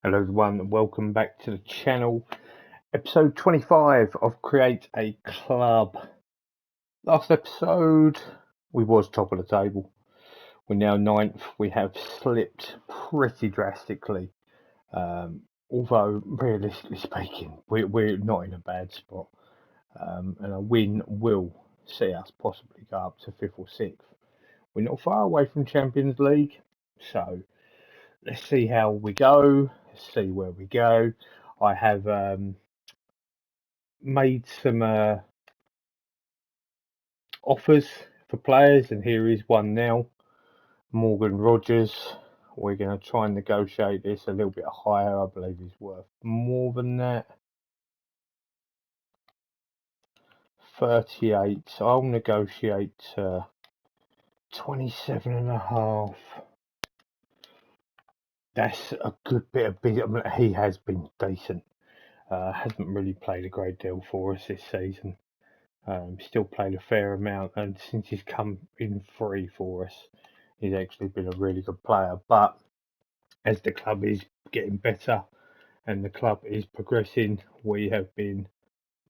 Hello everyone and welcome back to the channel. Episode 25 of Create a Club. Last episode we was top of the table. We're now ninth. We have slipped pretty drastically. Although realistically speaking we're not in a bad spot. And a win will see us possibly go up to 5th or 6th. We're not far away from Champions League. So let's see how we go. Let's see where we go. I have made some offers for players, and here is one now. Morgan Rogers. We're going to try and negotiate this a little bit higher. I believe he's worth more than that. 38. So I'll negotiate 27.5. That's a good bit of business. I mean, he has been decent. Hasn't really played a great deal for us this season. Still played a fair amount, and since he's come in free for us, he's actually been a really good player. But as the club is getting better and the club is progressing, we have been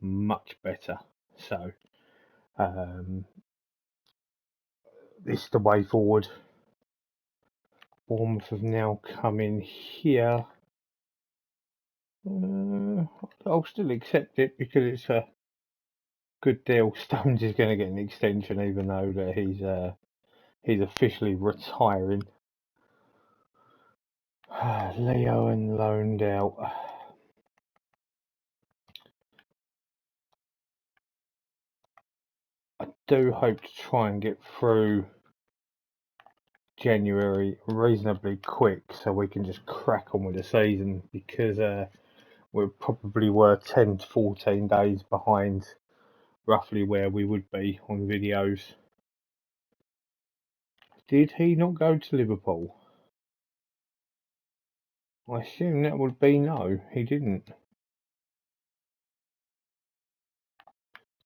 much better. So this is the way forward. Bournemouth have now come in here. I'll still accept it because it's a good deal. Stones is going to get an extension, even though that he's officially retiring. Leo and loaned out. I do hope to try and get through January reasonably quick so we can just crack on with the season, because we probably were 10 to 14 days behind roughly where we would be on videos. Did he not go to Liverpool? I assume that would be no, he didn't.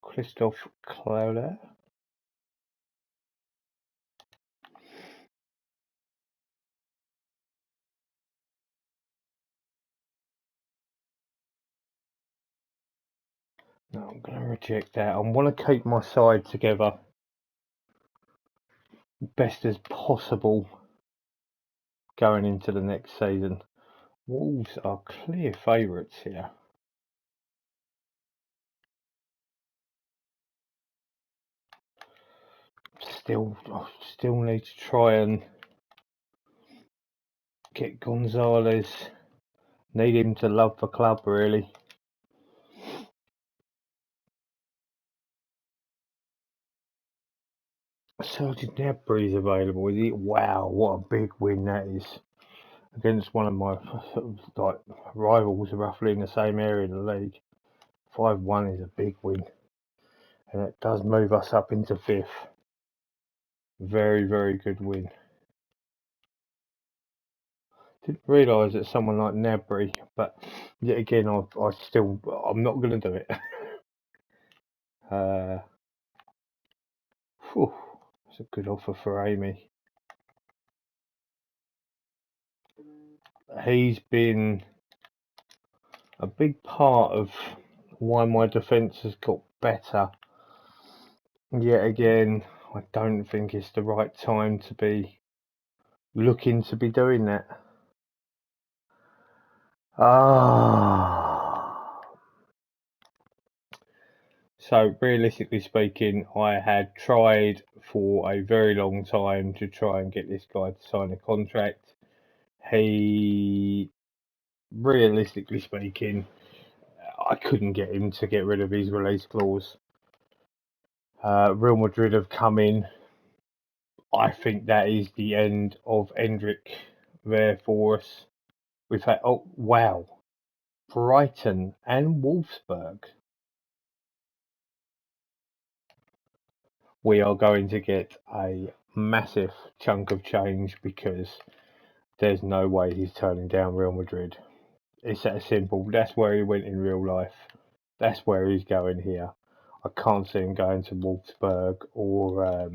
Christophe Claudet. No, I'm going to reject that. I want to keep my side together best as possible going into the next season. Wolves are clear favourites here. I still need to try and get Gonzalez. Need him to love the club, really. Sergeant Gnabry's available, is he? Wow, what a big win that is. Against one of my rivals roughly in the same area of the league. 5-1 is a big win. And it does move us up into 5th. Very, very good win. Didn't realise that someone like Gnabry, but yet again, I'm not going to do it. It's a good offer for Amy. He's been a big part of why my defence has got better. Yet again, I don't think it's the right time to be looking to be doing that. So realistically speaking, I had tried for a very long time to try and get this guy to sign a contract. He, realistically speaking, I couldn't get him to get rid of his release clause. Real Madrid have come in. I think that is the end of Endrick there for us. We've had, oh wow, Brighton and Wolfsburg. We are going to get a massive chunk of change, because there's no way he's turning down Real Madrid. It's that simple. That's where he went in real life. That's where he's going here. I can't see him going to Wolfsburg or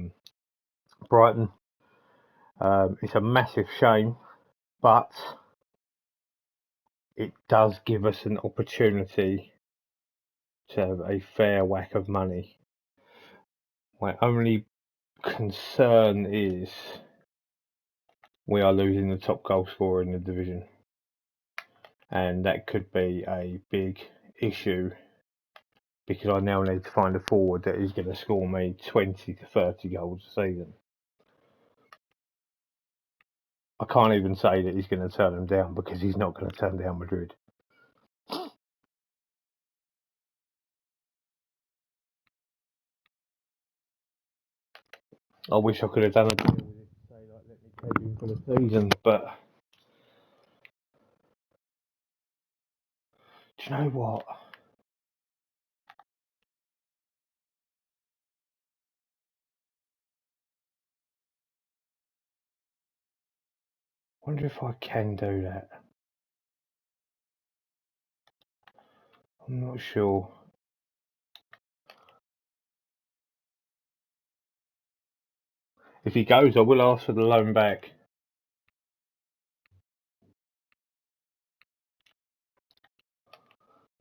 Brighton. It's a massive shame, but it does give us an opportunity to have a fair whack of money. My only concern is we are losing the top goal scorer in the division, and that could be a big issue because I now need to find a forward that is going to score me 20 to 30 goals a season. I can't even say that he's going to turn them down because he's not going to turn down Madrid. I wish I could have done a deal with it to say, like, let me keep him for the season, but do you know what? I wonder if I can do that. I'm not sure. If he goes, I will ask for the loan back.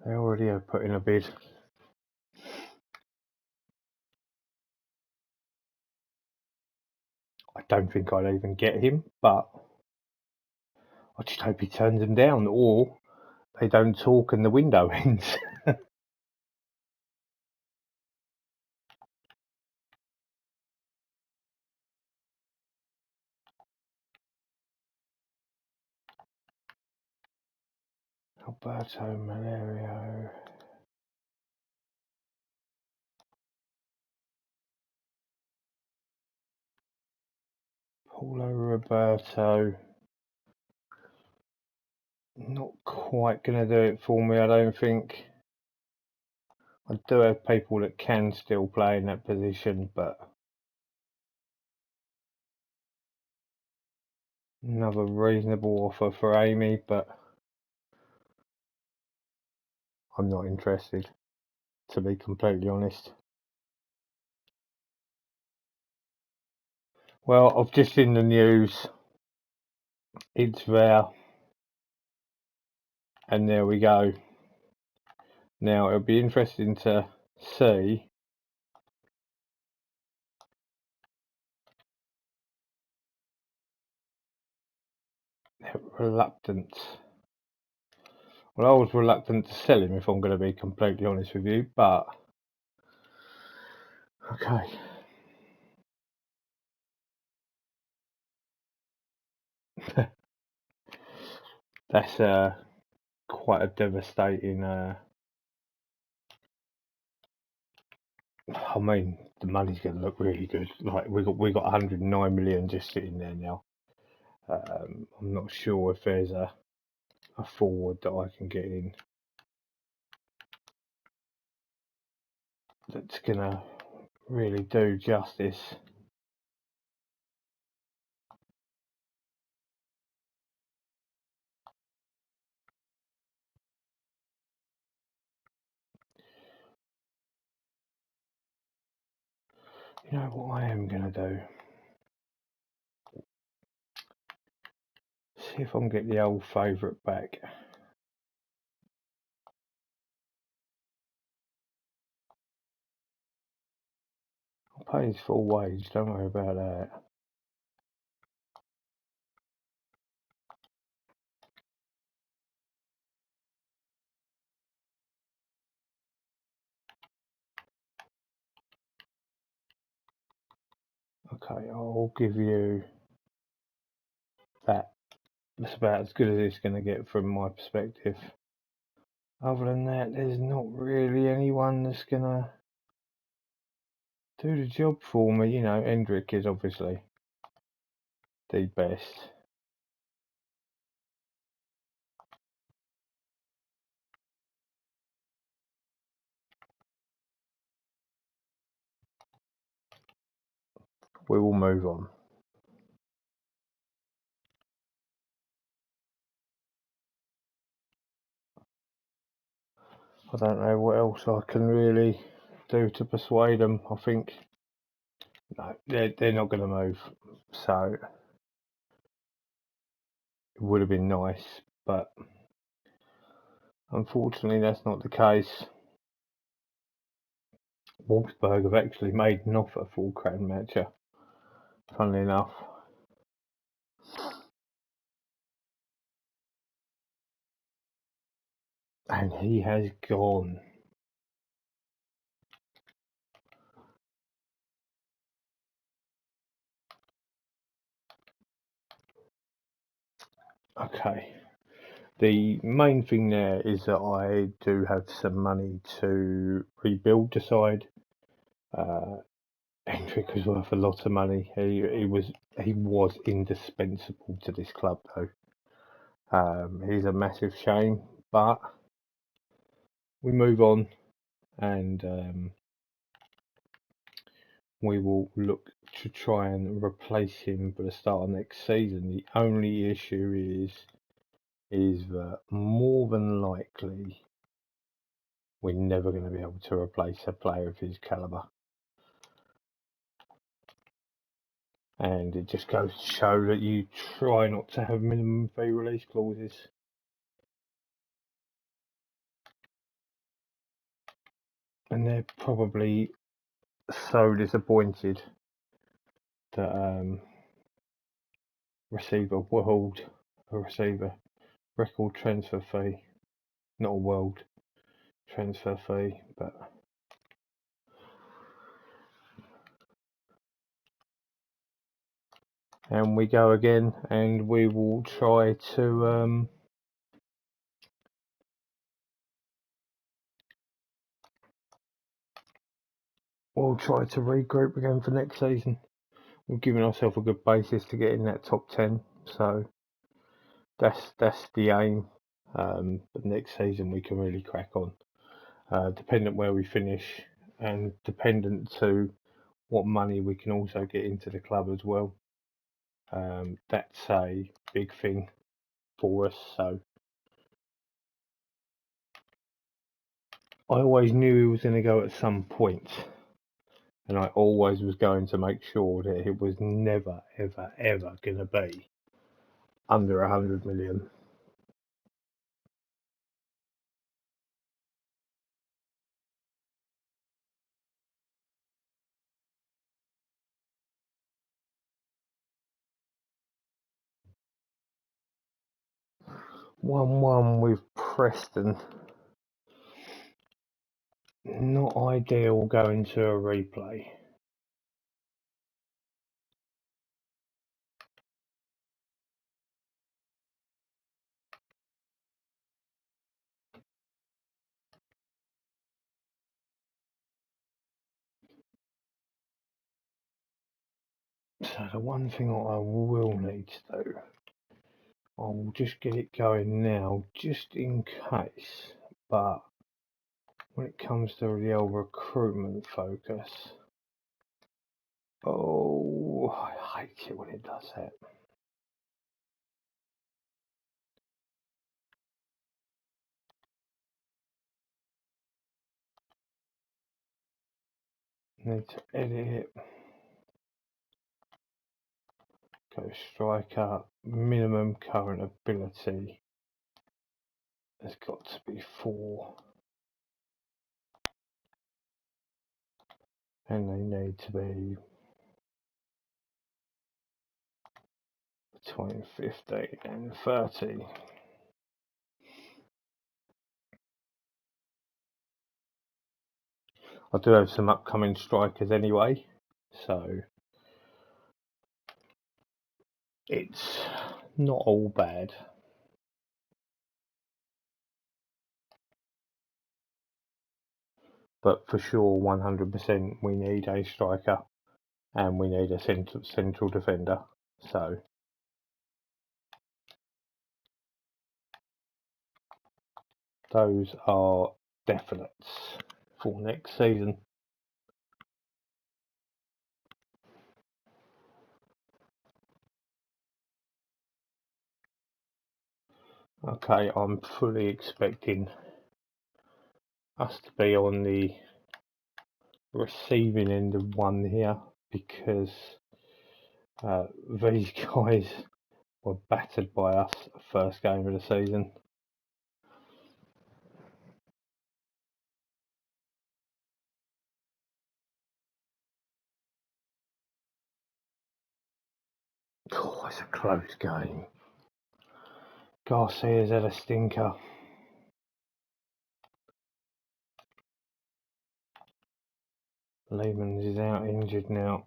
They already have put in a bid. I don't think I'll even get him, but I just hope he turns them down, or they don't talk and the window ends. Alberto Malario. Paulo Roberto. Not quite going to do it for me, I don't think. I do have people that can still play in that position, but another reasonable offer for Amy, but I'm not interested, to be completely honest. Well, I've just seen the news. It's there. And there we go. Now, it'll be interesting to see reluctant. Well, I was reluctant to sell him, if I'm going to be completely honest with you, but okay. That's quite a devastating. I mean, the money's going to look really good. Like we got 109 million just sitting there now. I'm not sure if there's a forward that I can get in that's gonna really do justice. You know what I am gonna do? See if I can get the old favourite back. I'll pay his full wage, don't worry about that. Okay, I'll give you that. That's about as good as it's going to get from my perspective. Other than that, there's not really anyone that's going to do the job for me. You know, Hendrick is obviously the best. We will move on. I don't know what else I can really do to persuade them. I think no, they're not going to move. So it would have been nice, but Unfortunately, that's not the case. Wolfsburg have actually made an offer for Kranjmacher, funnily enough. And he has gone. Okay. The main thing there is that I do have some money to rebuild the side. Hendrick was worth a lot of money. He was indispensable to this club, though. He's a massive shame, but we move on, and we will look to try and replace him for the start of next season. The only issue is that more than likely we're never going to be able to replace a player of his calibre. And it just goes to show that you try not to have minimum fee release clauses. And they're probably so disappointed that receive a record transfer fee, not a world transfer fee, but and we go again, and we will try to we'll try to regroup again for next season. We've given ourselves a good basis to get in that top 10, so that's the aim. But next season we can really crack on, dependent where we finish, and dependent to what money we can also get into the club as well. That's a big thing for us. So I always knew he was going to go at some point, and I always was going to make sure that it was never, ever, ever going to be under 100 million. One with Preston. Not ideal going to a replay. So the one thing I will need to do, I will just get it going now, just in case. But when it comes to the old recruitment focus, oh, I hate it when it does that. Need to edit it. Go striker, minimum current ability has got to be 4. And they need to be between 50 and 30. I do have some upcoming strikers anyway, so it's not all bad. But for sure, 100% we need a striker and we need a central defender. So those are definites for next season. Okay, I'm fully expecting us to be on the receiving end of one here, because these guys were battered by us first game of the season. Oh, it's a close game. Garcia's had a stinker. Lehman's is out injured now.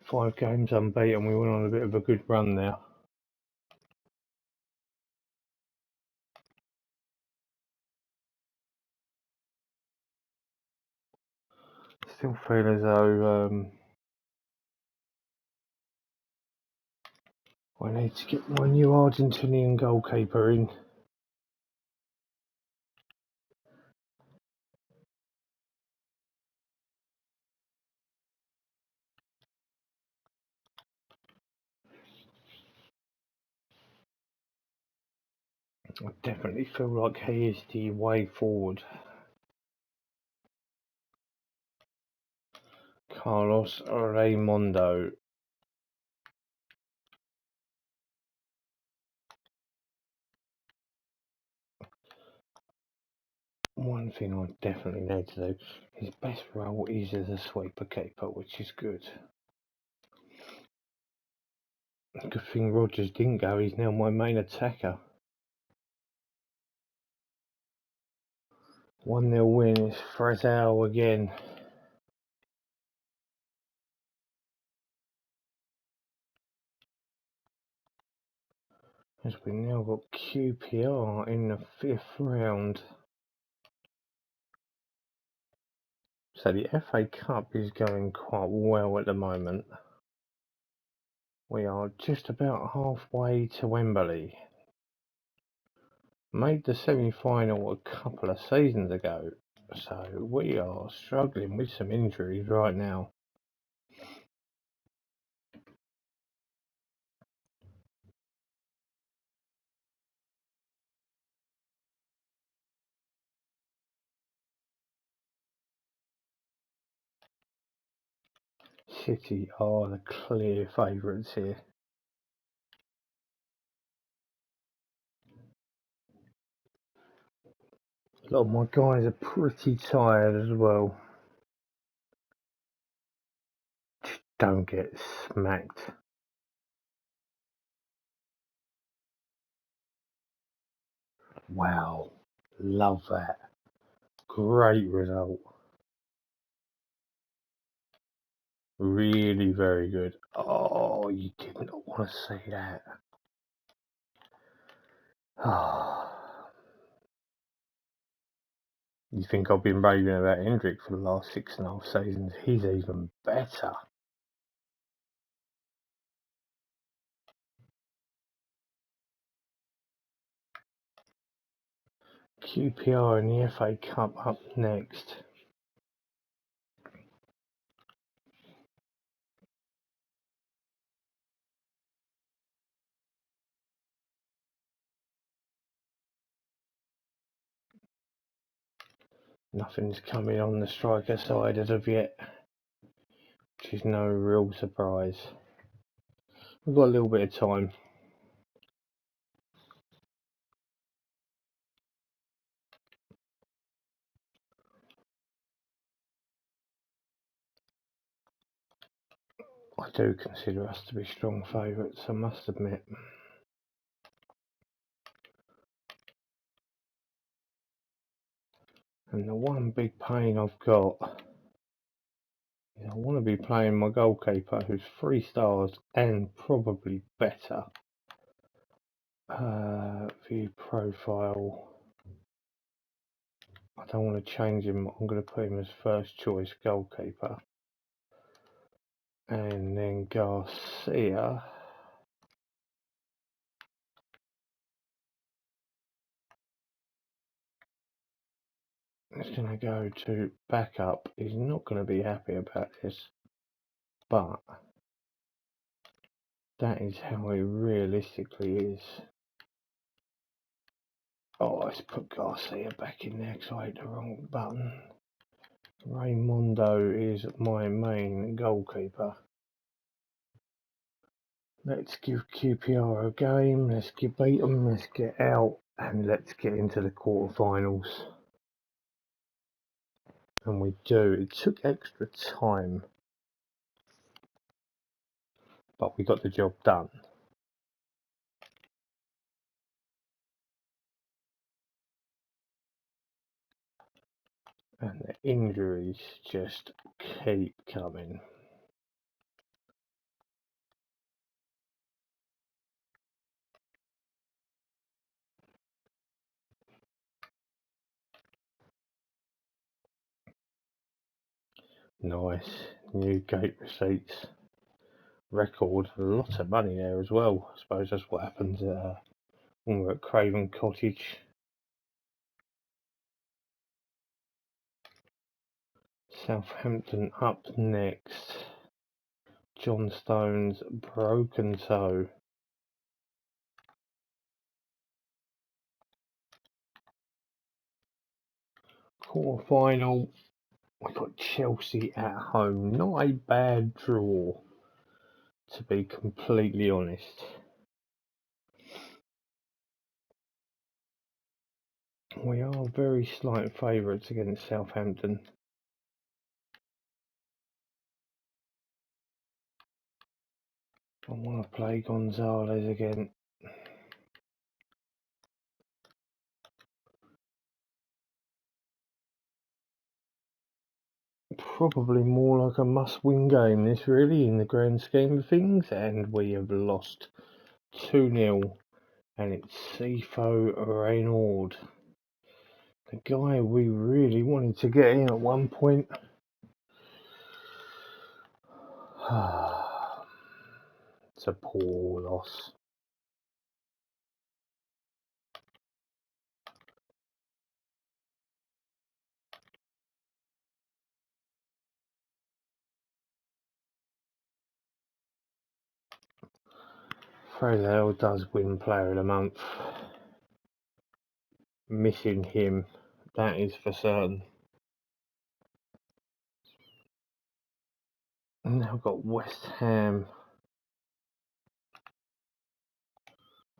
5 games unbeaten. We went on a bit of a good run there. Still feel as though I need to get my new Argentinian goalkeeper in. I definitely feel like he is the way forward. Carlos Raimundo. One thing I definitely need to do, his best role is as a sweeper keeper, which is good. Good thing Rogers didn't go, he's now my main attacker. 1-0 win, it's Frazao again. As we now got QPR in the 5th round. So the FA Cup is going quite well at the moment. We are just about halfway to Wembley. Made the semi-final a couple of seasons ago, so we are struggling with some injuries right now. City are the clear favourites here. A lot of my guys are pretty tired as well. Just don't get smacked. Wow, love that. Great result. Really very good. Oh, you did not want to see that. You think I've been raving about Hendrick for the last 6.5 seasons? He's even better. QPR in the FA Cup up next. Nothing's coming on the striker side as of yet, which is no real surprise. We've got a little bit of time. I do consider us to be strong favourites, I must admit. And the one big pain I've got is I want to be playing my goalkeeper who's 3 stars and probably better. View profile. I don't want to change him. I'm going to put him as first choice goalkeeper. And then Garcia. It's going to go to backup. He's not going to be happy about this. But that is how he realistically is. Oh, let's put Garcia back in there because I hit the wrong button. Raimundo is my main goalkeeper. Let's give QPR a game. Let's beat them. Let's get out. And let's get into the quarterfinals. And we do. It took extra time. but we got the job done. And the injuries just keep coming. Nice. New gate receipts. Record. A lot of money there as well. I suppose that's what happens when we're at Craven Cottage. Southampton up next. John Stones broken toe. Quarter final. We got Chelsea at home. Not a bad draw, to be completely honest. We are very slight favourites against Southampton. I want to play Gonzalez again. Probably more like a must-win game, this really, in the grand scheme of things. And we have lost 2-0. And it's Sifo Reynolds. The guy we really wanted to get in at one point. It's a poor loss. Fraser does win Player of the Month. Missing him, that is for certain. Now we've got West Ham,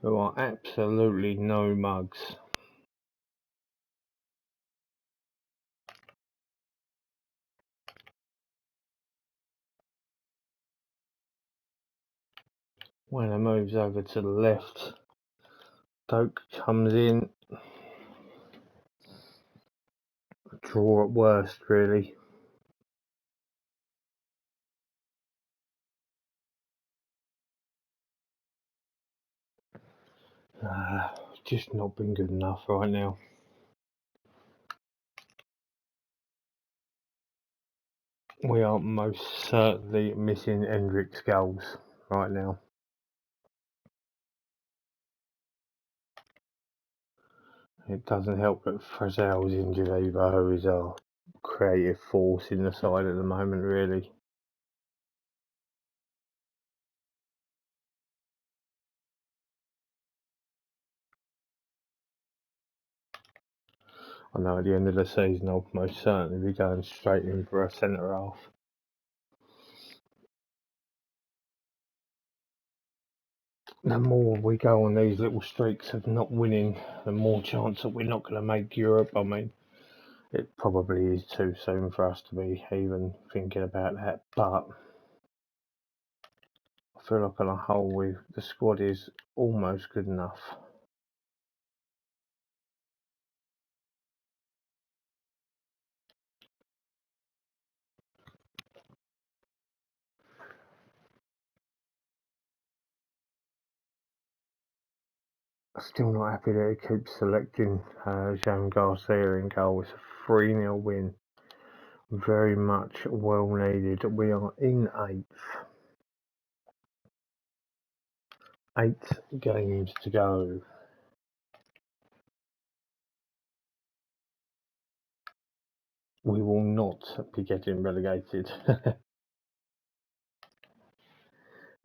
who are absolutely no mugs. When it moves over to the left, Doak comes in. Draw at worst, really. Just not been good enough right now. We are most certainly missing Hendricks goals right now. It doesn't help that Frazel's injured either, who is our creative force in the side at the moment, really. I know at the end of the season I'll most certainly be going straight in for a centre half. The more we go on these little streaks of not winning, the more chance that we're not going to make Europe. I mean, it probably is too soon for us to be even thinking about that, but I feel like on a whole the squad is almost good enough. Still not happy that he keeps selecting Jean Garcia in goal. It's a 3-0 win. Very much well needed. We are in 8th. 8 games to go. We will not be getting relegated.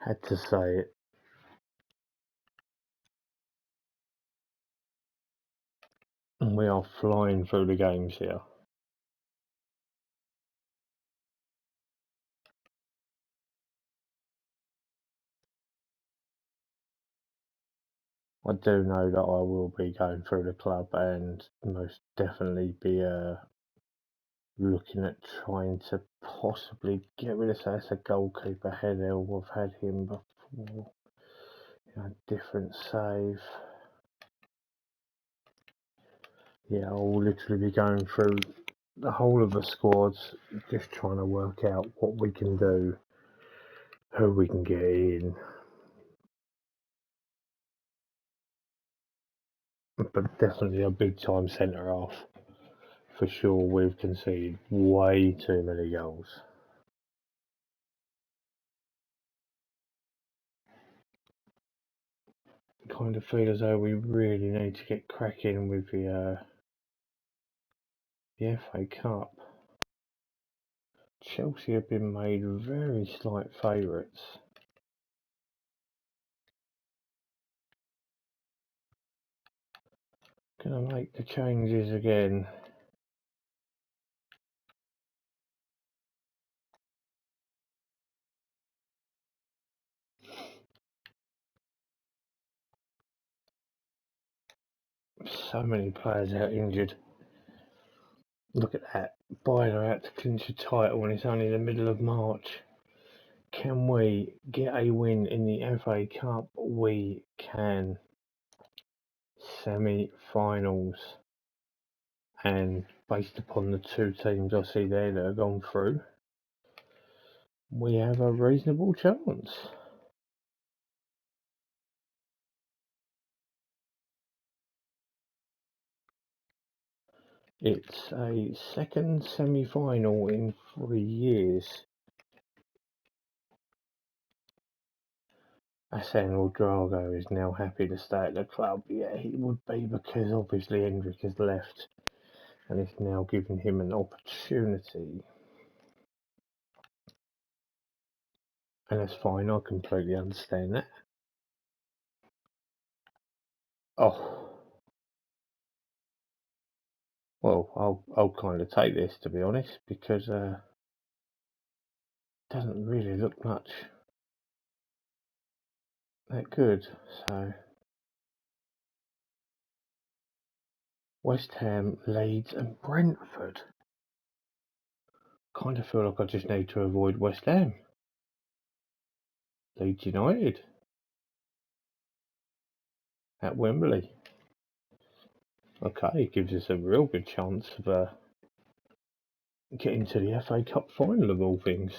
Had to say it. And we are flying through the games here. I do know that I will be going through the club and most definitely be looking at trying to possibly get rid of. So that's a goalkeeper Headell. We've had him before. Different save. Yeah, I'll literally be going through the whole of the squads, just trying to work out what we can do, who we can get in. But definitely a big time centre half. For sure, we've conceded way too many goals. Kind of feel as though we really need to get cracking with the FA Cup. Chelsea have been made very slight favourites. Gonna make the changes again. So many players out injured. Look at that. Bayern out to clinch a title when it's only the middle of March. Can we get a win in the FA Cup? We can. Semi-finals. And based upon the two teams I see there that have gone through, we have a reasonable chance. It's a second semi-final in 3 years. Hassan Ouedraogo is now happy to stay at the club. Yeah, he would be, because obviously Hendrick has left and it's now giving him an opportunity. And that's fine, I completely understand that. Oh, well, I'll kind of take this, to be honest, because it doesn't really look much that good. So West Ham, Leeds and Brentford. Kind of feel like I just need to avoid West Ham. Leeds United at Wembley. Okay, it gives us a real good chance of getting to the FA Cup final of all things.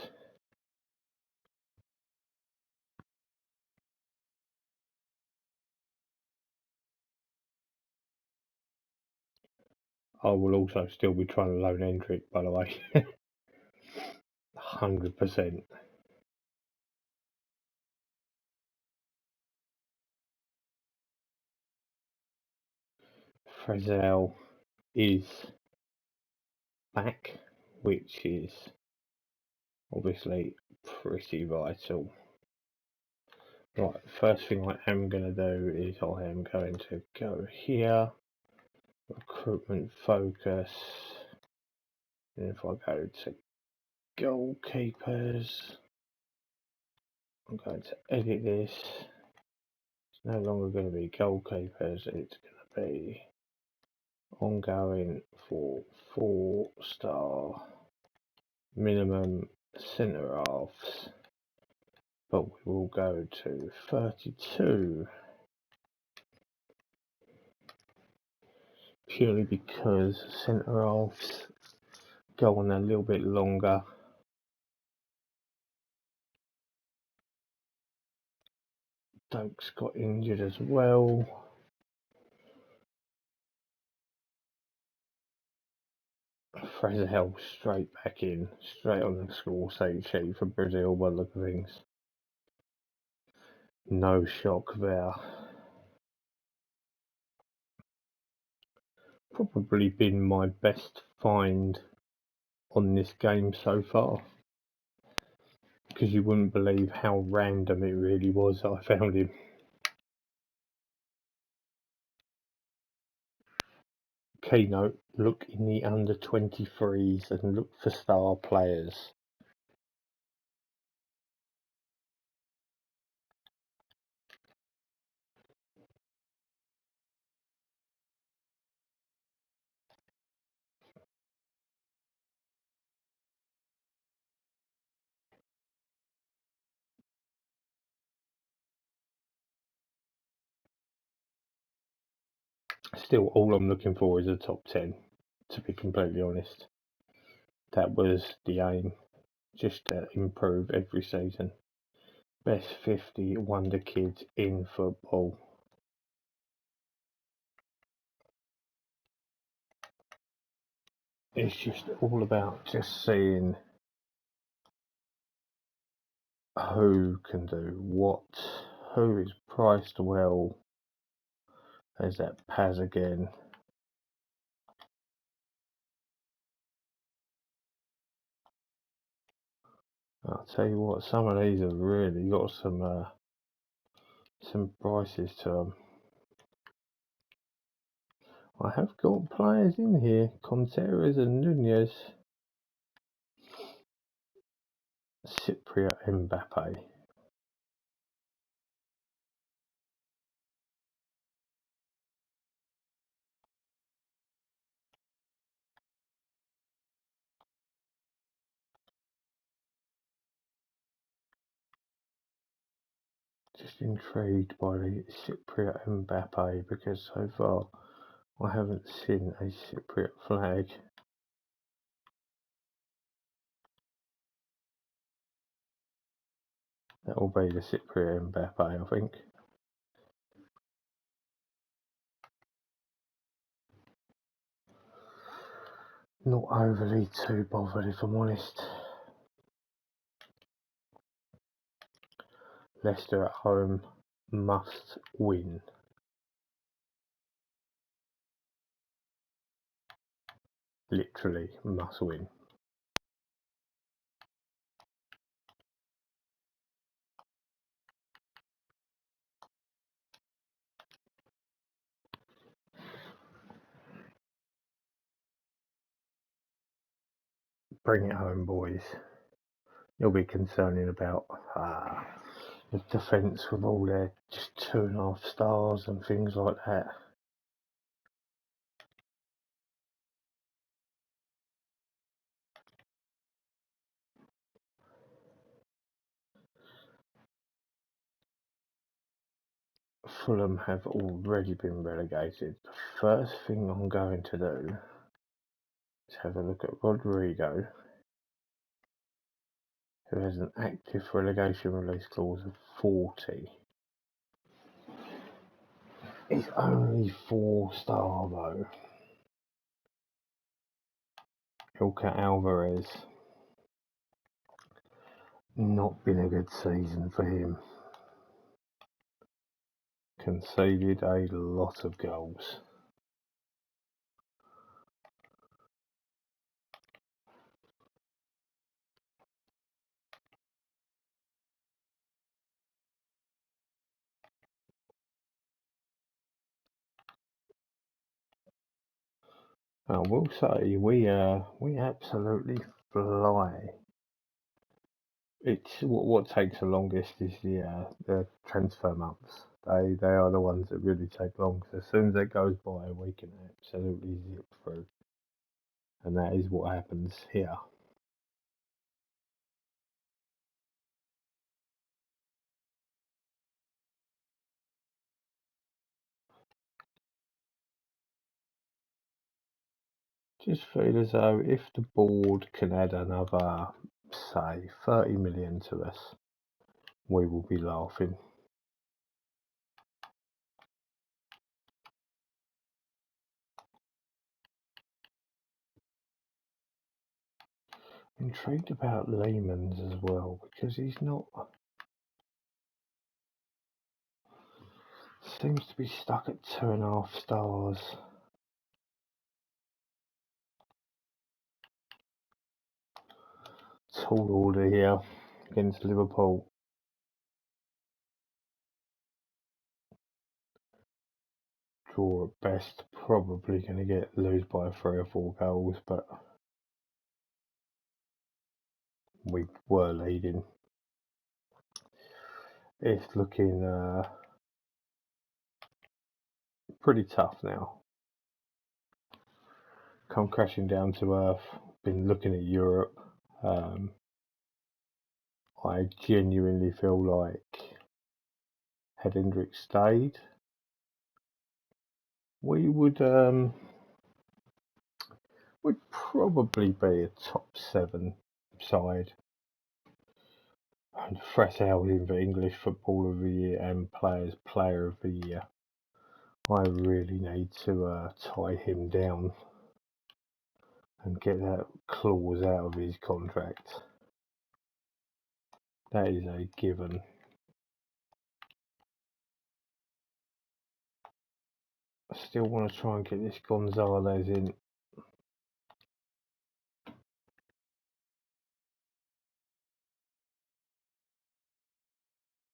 I will also still be trying to loan Hendrick, by the way. 100%. Frizzell is back, which is obviously pretty vital. Right, first thing I am going to do is I am going to go here, recruitment focus, and if I go to goalkeepers, I'm going to edit this. It's no longer going to be goalkeepers, it's going to be ongoing for 4-star minimum centre halves, but we will go to 32 purely because centre halves go on a little bit longer. Dokes got injured as well. Fraser Hill straight back in, straight on the score sheet for Brazil by the look of things. No shock there. Probably been my best find on this game so far, because you wouldn't believe how random it really was that I found him. Keynote, look in the under 23s and look for star players. still, all I'm looking for is a top 10, to be completely honest. That was the aim, just to improve every season. Best 50 wonder kids in football. It's just all about just seeing who can do what, who is priced well. There's that Paz again. I'll tell you what, some of these have really got some prices to them. I have got players in here, Contreras and Nunez. Cypriot Mbappe. Just intrigued by the Cypriot Mbappe because so far I haven't seen a Cypriot flag. That will be the Cypriot Mbappe, I think. Not overly too bothered, if I'm honest. Leicester at home must win. Literally must win. Bring it home, boys. You'll be concerning about the defence with all their just 2.5 stars and things like that. Fulham have already been relegated. The first thing I'm going to do is have a look at Rodrigo, who has an active relegation release clause of 40. He's only 4-star though. Ilka Alvarez. Not been a good season for him. Conceded a lot of goals. I will say we absolutely fly. It's what takes the longest is the transfer months. They are the ones that really take long. So as soon as that goes by, we can absolutely zip through, and that is what happens here. Just feel as though if the board can add another, say, 30 million to us, we will be laughing. Intrigued about Lehman's as well because he's not. Seems to be stuck at 2.5 stars. Tall order here against Liverpool. Draw at best, probably going to lose by 3 or 4 goals, but we were leading. It's looking pretty tough now. Come crashing down to earth. Been looking at Europe. I genuinely feel like had Hendrick stayed, we would probably be a top 7 side. And fresh out in the English Footballer of the Year and Player of the Year. I really need to tie him down and get that clause out of his contract. That is a given. I still want to try and get this Gonzalez in.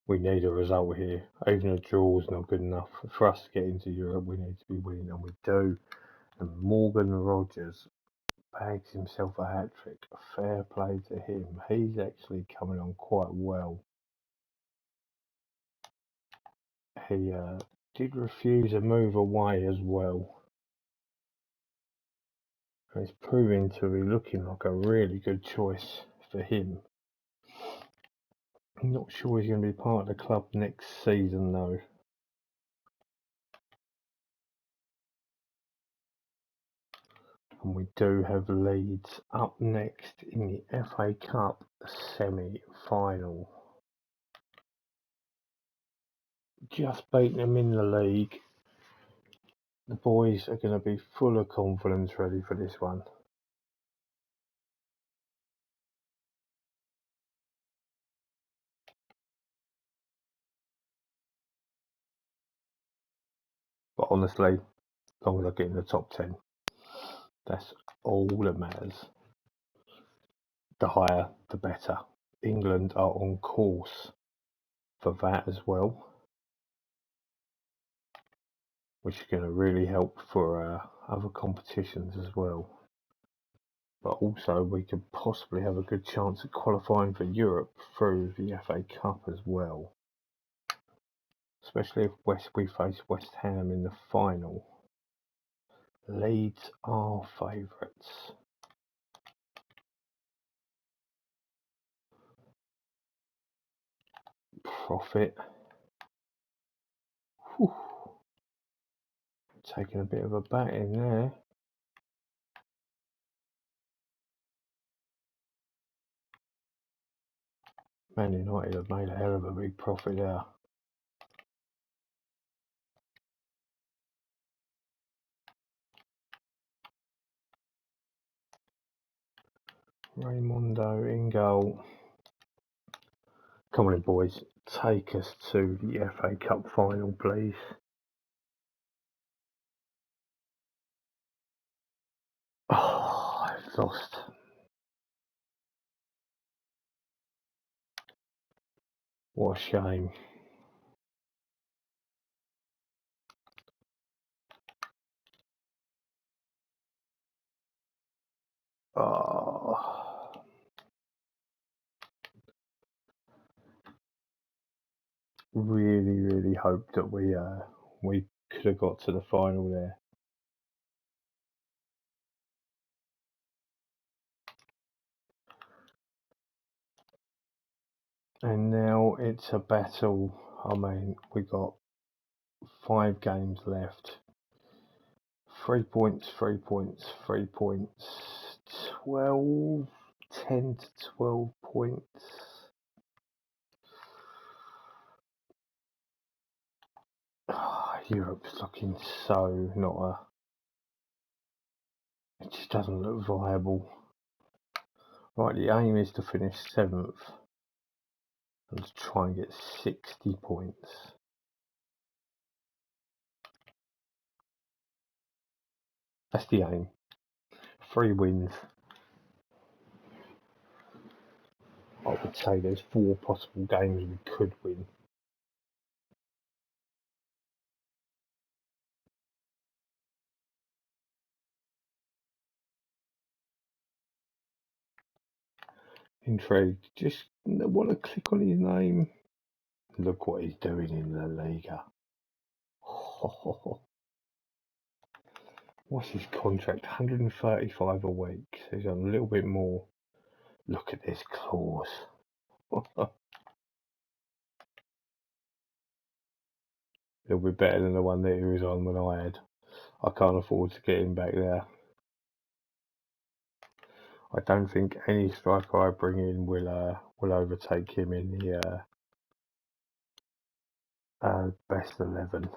We need a result here. Even a draw is not good enough. For us to get into Europe, we need to be winning, and we do. And Morgan Rogers bags himself a hat-trick. Fair play to him. He's actually coming on quite well. He did refuse a move away as well. And it's proving to be looking like a really good choice for him. I'm not sure he's going to be part of the club next season though. And we do have Leeds up next in the FA Cup semi-final. Just beating them in the league. The boys are going to be full of confidence ready for this one. But honestly, as long as I get in the top 10, that's all that matters. The higher, the better. England are on course for that as well, which is going to really help for other competitions as well. But also we could possibly have a good chance at qualifying for Europe through the FA Cup as well. Especially if we face West Ham in the final. Leeds are favourites. Profit. Whew. Taking a bit of a batting there. Man United have made a hell of a big profit there. Raymondo in goal. Come on in, boys. Take us to the FA Cup final, please. Oh, I've lost. What a shame. Oh. Really hoped that we could have got to the final there. And now it's a battle. I mean, we got 5 games left. 3 points, 3 points, 3 points. 12, 10 to 12 points. Oh, Europe's looking so not it just doesn't look viable. Right, the aim is to finish 7th and to try and get 60 points. That's the aim. 3 wins. I would say there's 4 possible games we could win. Intrigued. Just want to click on his name. Look what he's doing in La Liga. What's his contract? 135 a week. So he's on a little bit more. Look at this clause. A little bit better than the one that he was on when I had. I can't afford to get him back there. I don't think any striker I bring in will overtake him in the best 11.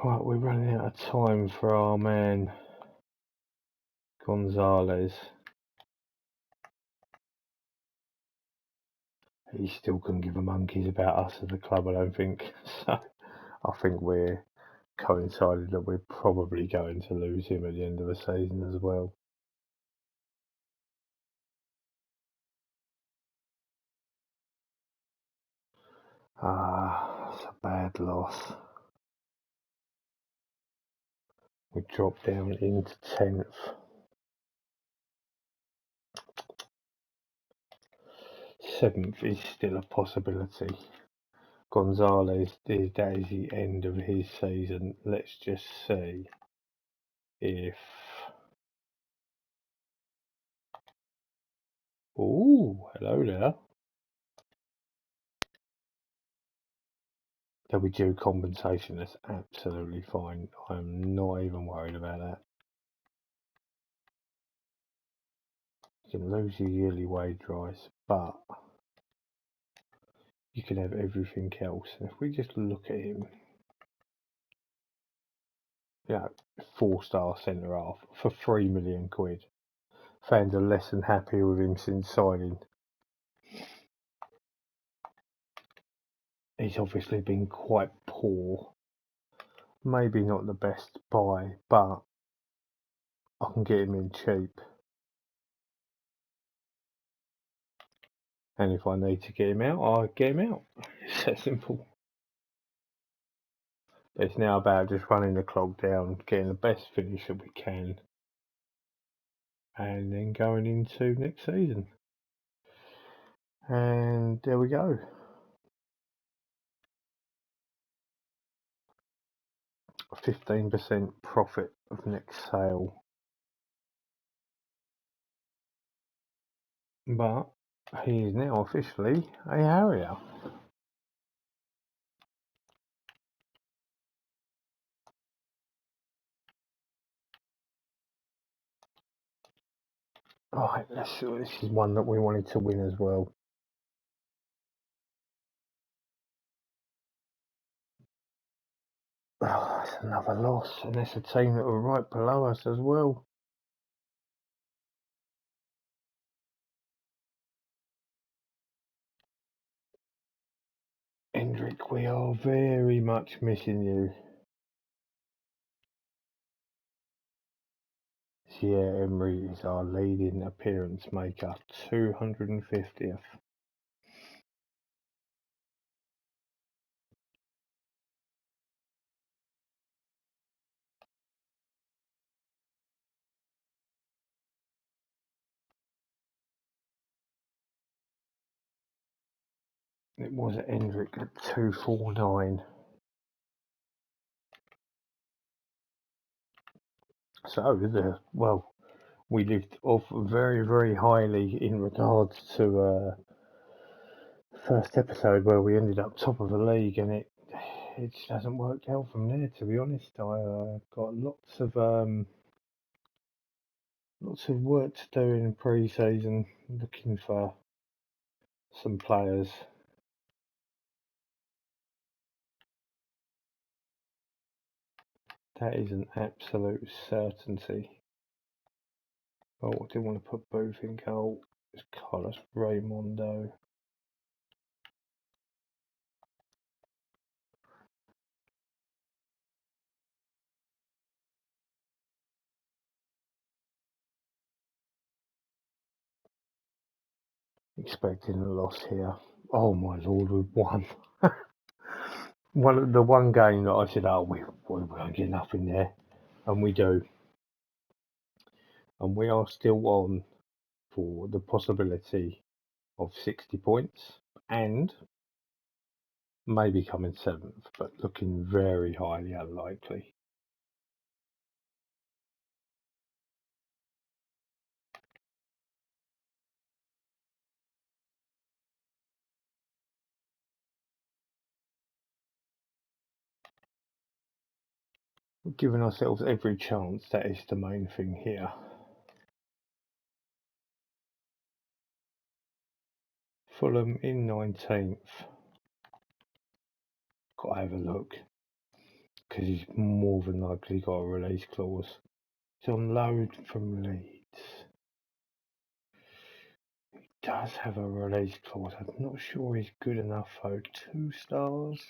Right, we're running out of time for our man Gonzalez. He still couldn't give a monkey's about us as a club, I don't think. So I think we're coincided that we're probably going to lose him at the end of the season as well. It's a bad loss. We dropped down into 10th. 7th is still a possibility. Gonzalez, that is the end of his season. Let's just see if... Ooh, hello there. There'll be due compensation. That's absolutely fine. I'm not even worried about that. You can lose your yearly wage rise, but you can have everything else. And if we just look at him, 4-star centre half for £3 million. Fans are less than happy with him since signing. He's obviously been quite poor. Maybe not the best buy, but I can get him in cheap. And if I need to get him out, I'll get him out. It's that simple. But it's now about just running the clock down, getting the best finish that we can, and then going into next season. And there we go. 15% profit of next sale. But he is now officially a Harrier. Right, this is one that we wanted to win as well. Oh, that's another loss, and that's a team that were right below us as well. Hendrick, we are very much missing you. Thierry Emery is our leading appearance maker, 250th. It was at Hendrick at 249. So, we lived off very, very highly in regards to first episode where we ended up top of the league, and it just hasn't worked out from there. To be honest, I got lots of work to do in pre-season, looking for some players. That is an absolute certainty. Oh, I didn't want to put Booth in goal. It's Carlos Raymondo. Expecting a loss here. Oh my lord, we've won. The one game that I said, we won't get nothing there, and we do. And we are still on for the possibility of 60 points and maybe coming 7th, but looking very highly unlikely. We're giving ourselves every chance, that is the main thing here. Fulham in 19th. Got to have a look, because he's more than likely got a release clause. He's on loan from Leeds. He does have a release clause. I'm not sure he's good enough though. 2 stars.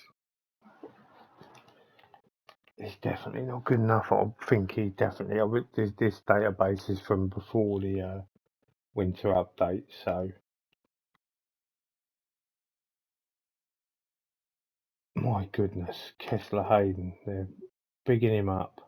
It's definitely not good enough. I think he definitely. This database is from before the winter update, so my goodness, Kessler Hayden, they're bigging him up.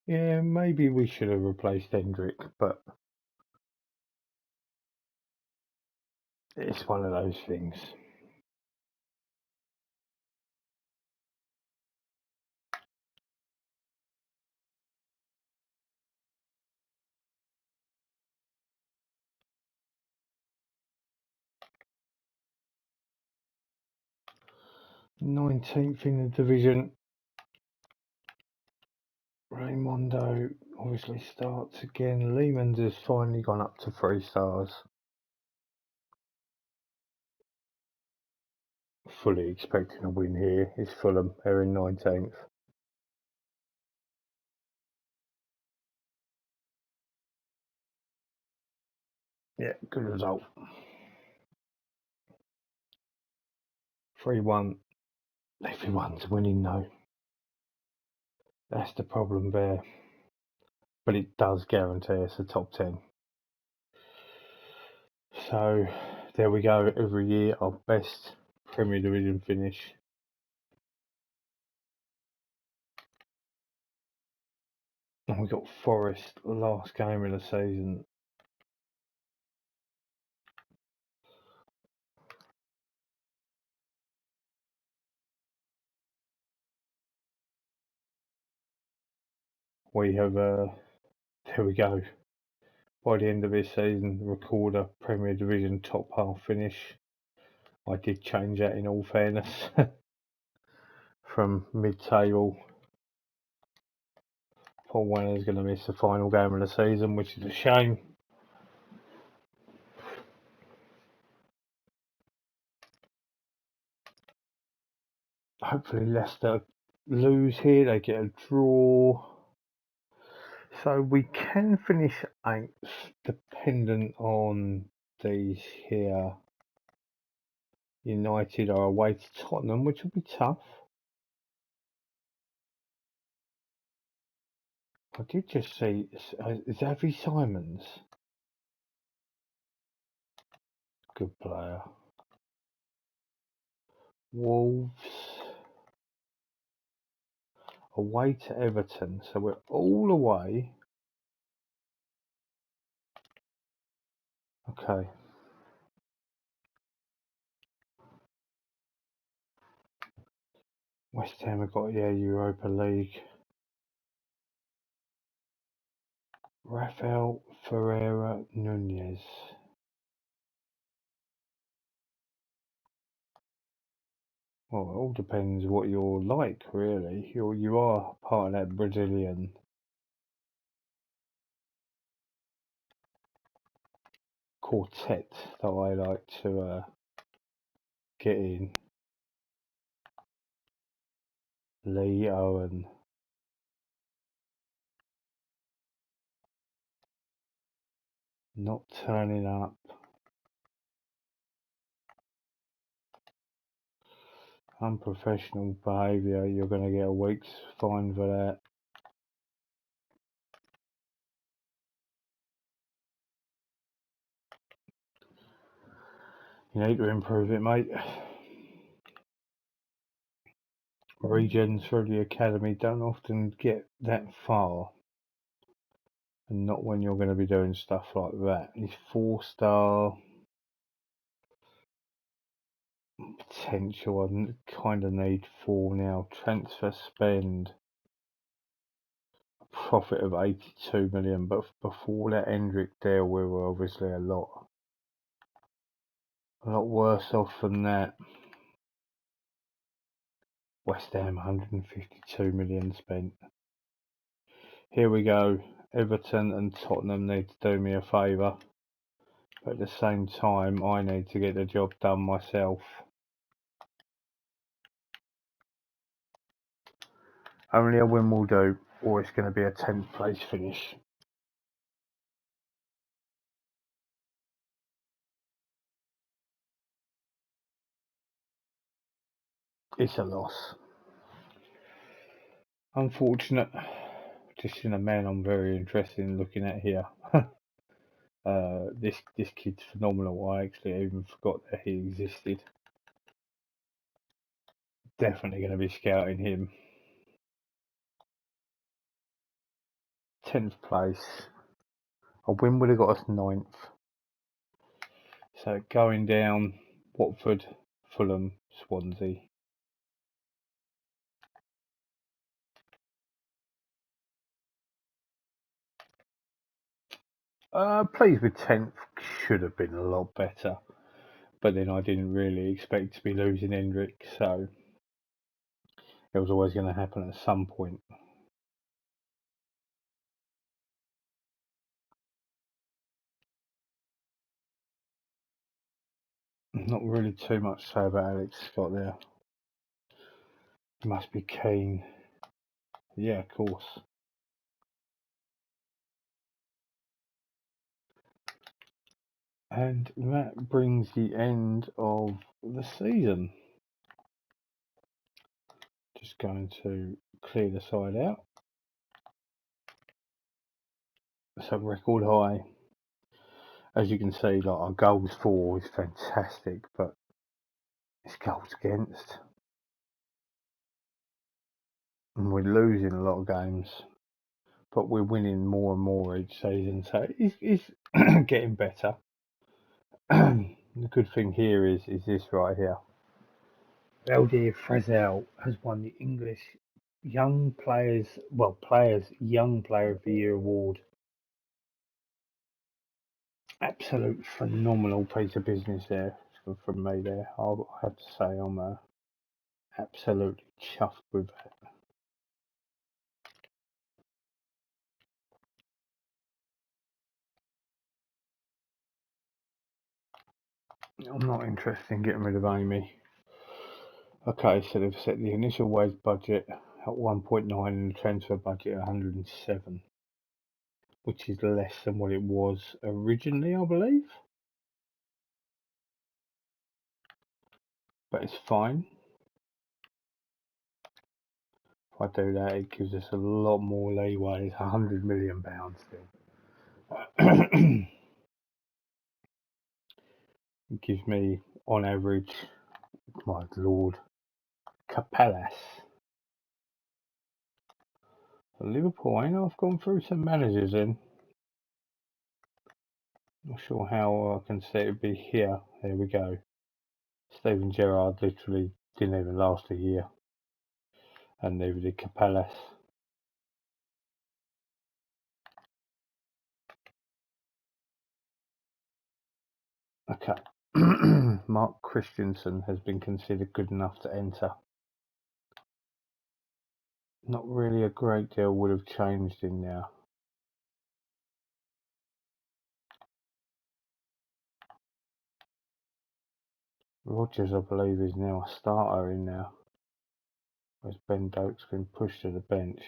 Yeah, maybe we should have replaced Hendrick, but it's one of those things. Nineteenth in the division. Raimondo obviously starts again. Lehman's has finally gone up to 3 stars. Fully expecting a win here is Fulham. They're in 19th. Yeah, good result. 3-1. Everyone's winning though. That's the problem there. But it does guarantee us a top 10. So there we go. Every year our best Premier Division finish. And we got Forest last game of the season. We have there we go. By the end of this season, record a Premier Division top half finish. I did change that in all fairness from mid-table. Paul Wenner's going to miss the final game of the season, which is a shame. Hopefully Leicester lose here, they get a draw. So we can finish 8th, dependent on these here. United are away to Tottenham, which will be tough. I did just see, is Avi Simons? Good player. Wolves away to Everton, so we're all away. Okay. West Ham have got, yeah, Europa League. Rafael Ferreira Nunez. Well, it all depends what you're like, really. You are part of that Brazilian quartet that I like to get in. Lee Owen. Not turning up. Unprofessional behaviour. You're going to get a week's fine for that. You need to improve it, mate. Regions through the academy don't often get that far. And not when you're going to be doing stuff like that. He's 4-star. Potential. I kind of need 4 now. Transfer spend. profit of 82 million, but before that Hendrick deal, we were obviously a lot worse off than that. West Ham 152 million spent. Here we go. Everton and Tottenham need to do me a favour, but at the same time I need to get the job done myself. Only a win will do, or it's going to be a 10th place finish. It's a loss. Unfortunate. Just in a man I'm very interested in looking at here. This kid's phenomenal. I actually even forgot that he existed. Definitely going to be scouting him. 10th place. A win would have got us 9th. So going down, Watford, Fulham, Swansea. Pleased with 10th, should have been a lot better. But then I didn't really expect to be losing Hendrick, so it was always going to happen at some point. Not really too much to say about Alex Scott there. He must be keen. Yeah, of course. And that brings the end of the season. Just going to clear the side out. So record high. As you can see, like our goals for is fantastic, but it's goals against. And we're losing a lot of games, but we're winning more and more each season, so it's getting better. The good thing here is this right here. Valdir Frazel has won the English Young Players Young Player of the Year award. Absolute phenomenal piece of business there from me there. I have to say I'm absolutely chuffed with that. I'm not interested in getting rid of Amy. Okay, so they've set the initial wage budget at 1.9 and the transfer budget at 107, which is less than what it was originally, I believe. But it's fine. If I do that, it gives us a lot more leeway. It's £100 million still. It gives me, on average, my lord, Capellas. Liverpool, I know I've gone through some managers in. Not sure how I can say it would be here. There we go. Steven Gerrard literally didn't even last a year. And neither did Capellas. Okay. Mark Christensen has been considered good enough to enter. Not really a great deal would have changed in there. Rodgers, I believe, is now a starter in there. Whereas Ben Doak's been pushed to the bench.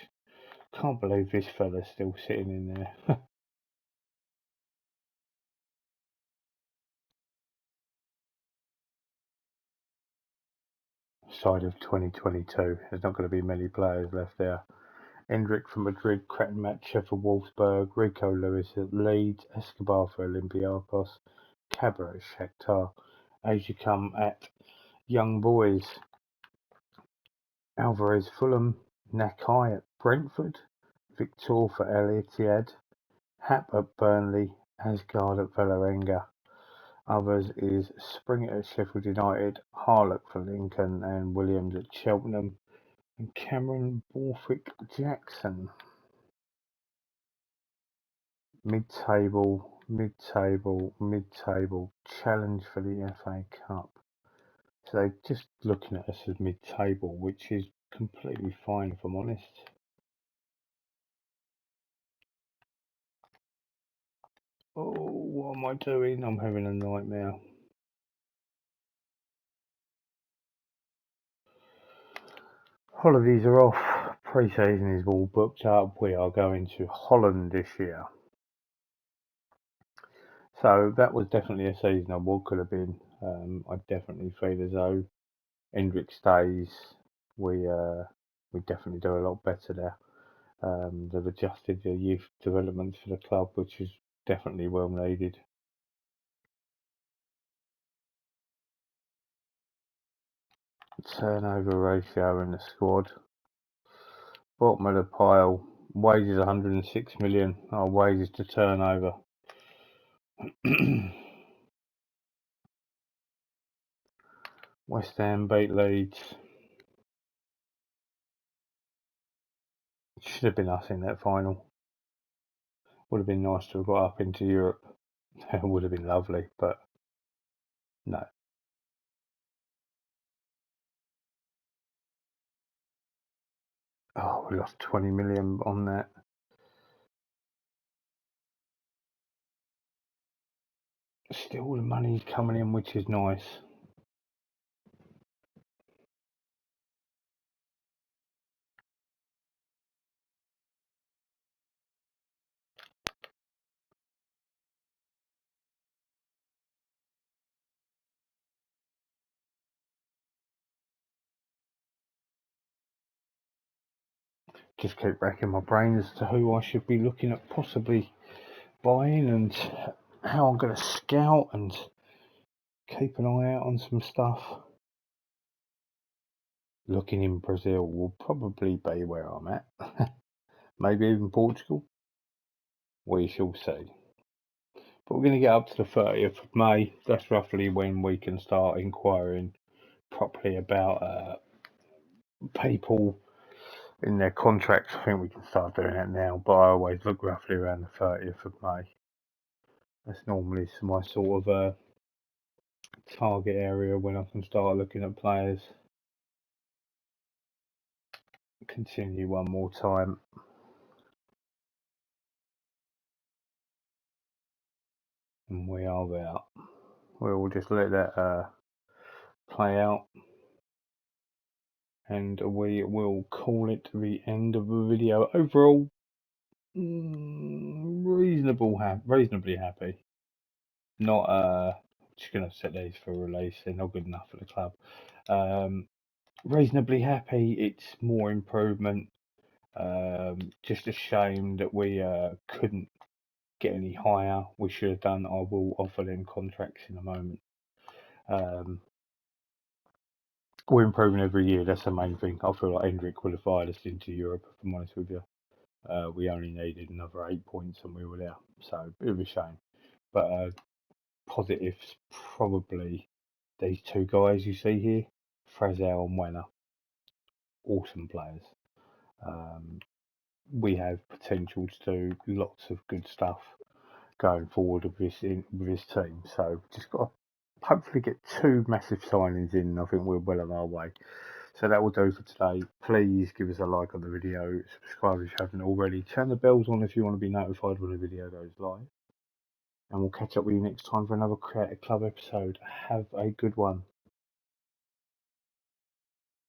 Can't believe this fella's still sitting in there. Side of 2022. There's not going to be many players left there. Hendrick for Madrid, Kratmatcher for Wolfsburg, Rico Lewis at Leeds, Escobar for Olympiacos, Cabra at Shakhtar, Ajacum at Young Boys, Alvarez Fulham, Nakai at Brentford, Victor for El Ittihad, Hap at Burnley, Asgard at Vålerenga. Others is Springer at Sheffield United, Harlock for Lincoln, and Williams at Cheltenham, and Cameron Borthwick Jackson Mid-table, mid-table, mid-table. Challenge for the FA Cup. So they're just looking at us as mid-table, which is completely fine if I'm honest. Oh, what am I doing? I'm having a nightmare. Holidays are off. Pre-season is all booked up. We are going to Holland this year. So that was definitely a season of what could have been. I definitely feel as though Hendrick stays. We definitely do a lot better there. They've adjusted the youth development for the club, which is definitely well needed. Turnover ratio in the squad. Bottom of the pile. Wages 106 million. Our wages to turnover. West Ham beat Leeds. It should have been us in that final. Would have been nice to have got up into Europe. It would have been lovely, but no. Oh, we lost 20 million on that. Still the money's coming in, which is nice. Just keep racking my brain as to who I should be looking at possibly buying and how I'm going to scout and keep an eye out on some stuff. Looking in Brazil will probably be where I'm at. Maybe even Portugal. We shall see. But we're going to get up to the 30th of May. That's roughly when we can start inquiring properly about people in their contracts. I think we can start doing that now, but I always look roughly around the 30th of May. That's normally my sort of target area when I can start looking at players. Continue one more time. And we are there. We'll just let that play out. And we will call it the end of the video. Overall, reasonably happy. Not just gonna set these for release. They're not good enough for the club. Reasonably happy. It's more improvement. Just a shame that we couldn't get any higher. We should have done. I will offer them contracts in a moment. We're improving every year. That's the main thing. I feel like Hendrick would have fired us into Europe, if I'm honest with you. We only needed another 8 points and we were there. So, bit of a shame. But positives, probably these two guys you see here, Frazel and Wenner. Awesome players. We have potential to do lots of good stuff going forward with this team. So, just got to hopefully get 2 massive signings in. I think we're well on our way. So that will do for today. Please give us a like on the video, subscribe if you haven't already, turn the bells on if you want to be notified when a video goes live. And we'll catch up with you next time for another Create a Club episode. Have a good one.